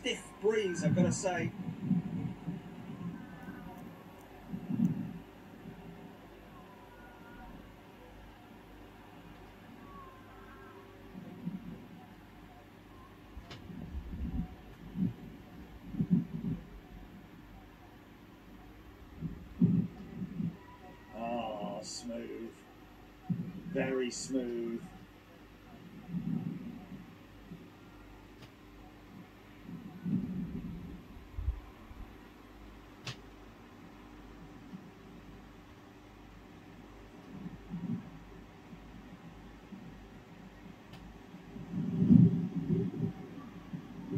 stiff breeze, I've got to say. Ah, smooth. Very smooth.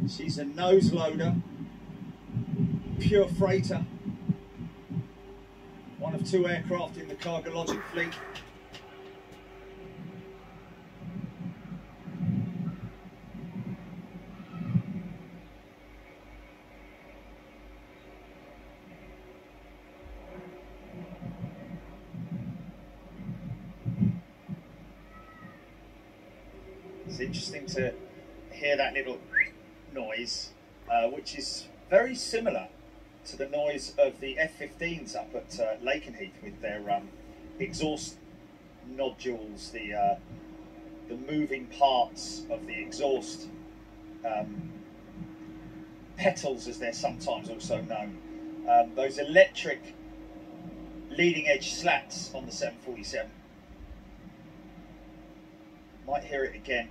She's a nose loader, pure freighter, one of 2 aircraft in the Cargologic fleet. It's interesting to hear that little noise, which is very similar to the noise of the F-15s up at Lakenheath with their exhaust nodules, the moving parts of the exhaust petals, as they're sometimes also known. Those electric leading edge slats on the 747. Might hear it again.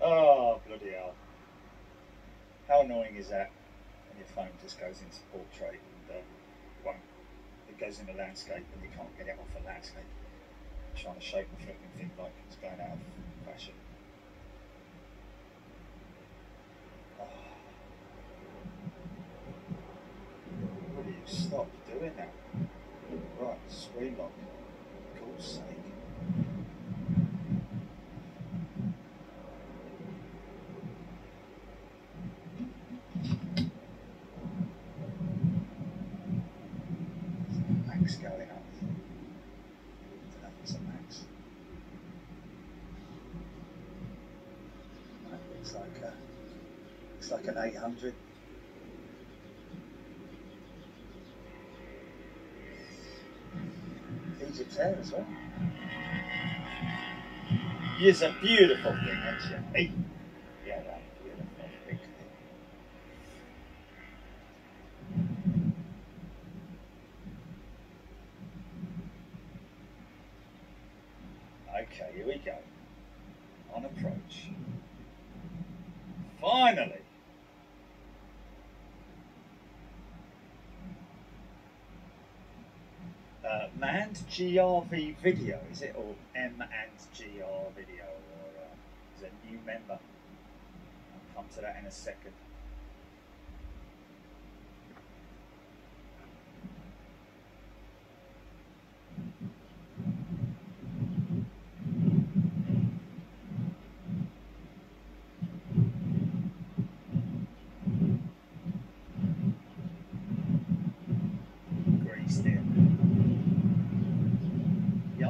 Oh, bloody hell. How annoying is that when your phone just goes into portrait and it goes into landscape and you can't get it off the landscape? Trying to shape the flipping thing like it's going out of fashion. Oh. Will you stop doing that? Right, screen lock. For God's sake. Going up. I don't know if it's a max. That looks like an 800. Egypt's Air as well. It's a beautiful thing, actually. Yeah, that's beautiful. Big thing. Okay, here we go. On approach. Finally! Manned GRV video, is it? Or M and GR video? Or is it a new member? I'll come to that in a second.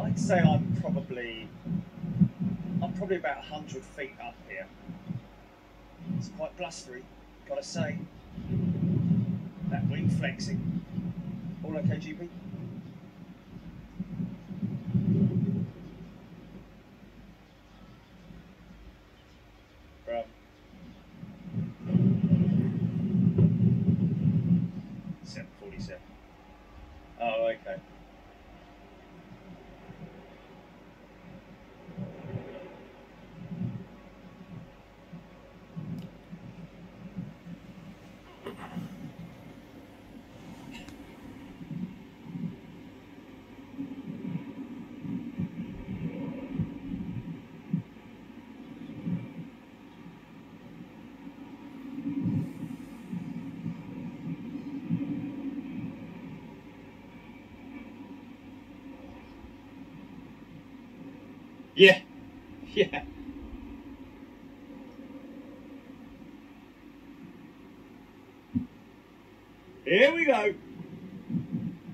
I'd say I'm probably about 100 feet up here. It's quite blustery, gotta say. That wing flexing. All okay, GP? Bro. 747. Oh, okay. Yeah, yeah. Here we go.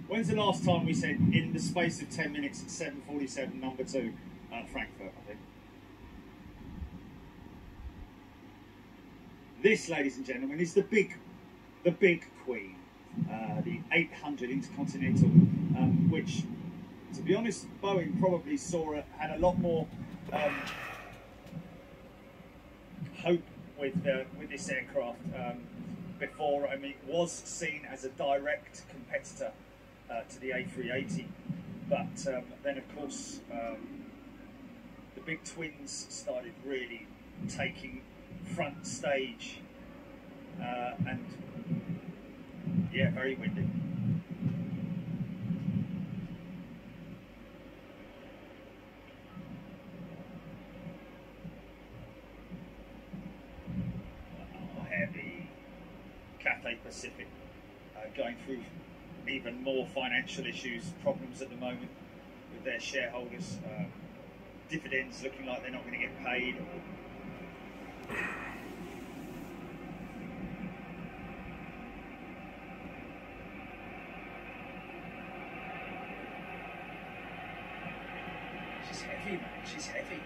When's the last time we said in the space of 10 minutes at 7:47, number 2, Frankfurt, I think. This, ladies and gentlemen, is the big Queen, the 800 Intercontinental, which, to be honest, Boeing probably had a lot more hope with this aircraft before. I mean, it was seen as a direct competitor to the A380, but then of course the big twins started really taking front stage, and yeah, very windy. Heavy. Cathay Pacific going through even more financial issues, problems at the moment with their shareholders. Dividends looking like they're not going to get paid. She's heavy, man. She's heavy.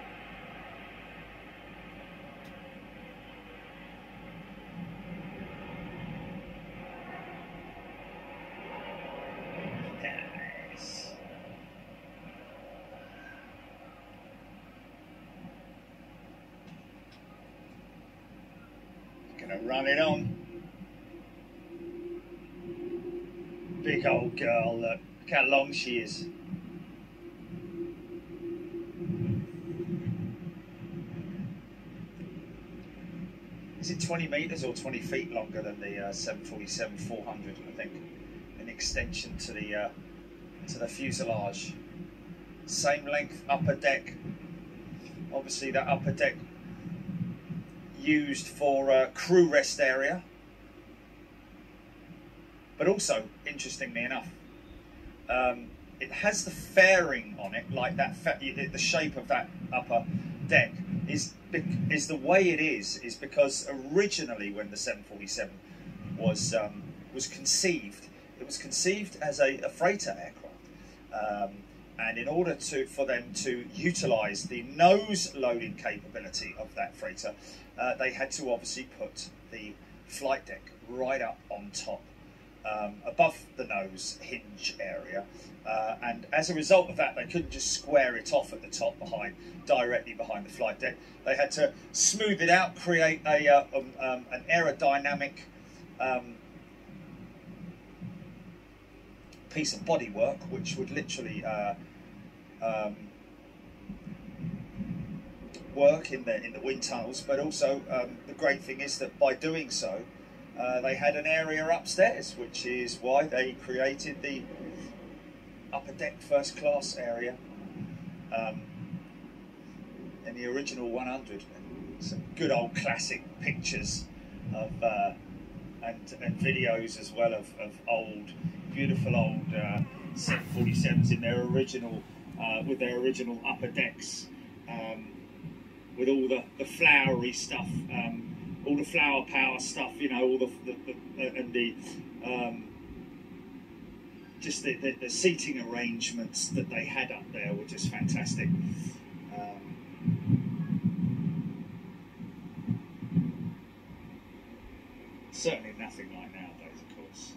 Nice. Gonna run it on. Big old girl, look how long she is. Is it 20 metres or 20 feet longer than the 747-400? I think an extension to the fuselage. Same length upper deck. Obviously, that upper deck used for crew rest area, but also, interestingly enough, it has the fairing on it, like that. The shape of that upper deck is the way it is because originally, when the 747 was conceived, it was conceived as a freighter aircraft, and in order for them to utilise the nose loading capability of that freighter, they had to obviously put the flight deck right up on top, above the nose hinge area, and as a result of that, they couldn't just square it off at the top directly behind the flight deck. They had to smooth it out, create an aerodynamic piece of bodywork, which would literally work in the wind tunnels. But also, the great thing is that by doing so, they had an area upstairs, which is why they created the upper deck first class area in the original 100. Some good old classic pictures of and videos as well of old, beautiful old 747s in their original with their original upper decks, with all the flowery stuff, all the flower power stuff, you know, all just the seating arrangements that they had up there were just fantastic. Certainly nothing like nowadays, of course.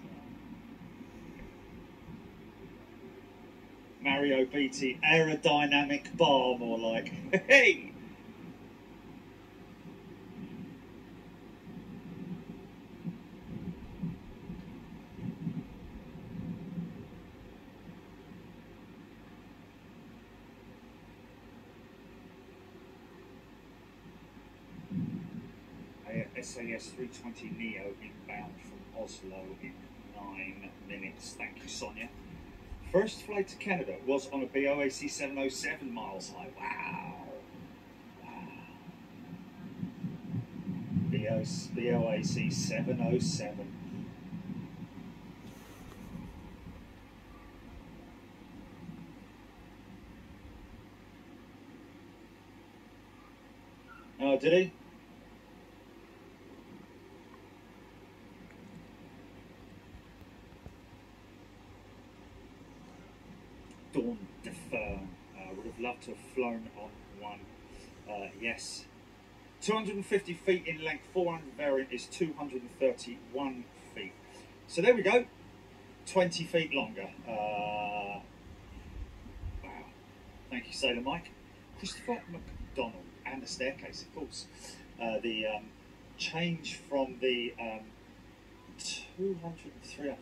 Mario Beatty, aerodynamic bar, more like. Hey! SAS 320 Neo inbound from Oslo in 9 minutes. Thank you, Sonia. First flight to Canada was on a BOAC 707 miles high. Wow. Wow. BOAC 707. Oh, did he? Dawn Defer. Would have loved to have flown on one. Yes. 250 feet in length, 400 variant is 231 feet. So there we go. 20 feet longer. Wow. Thank you, Sailor Mike. Christopher McDonald, and the staircase, of course. The change from the 200, 300,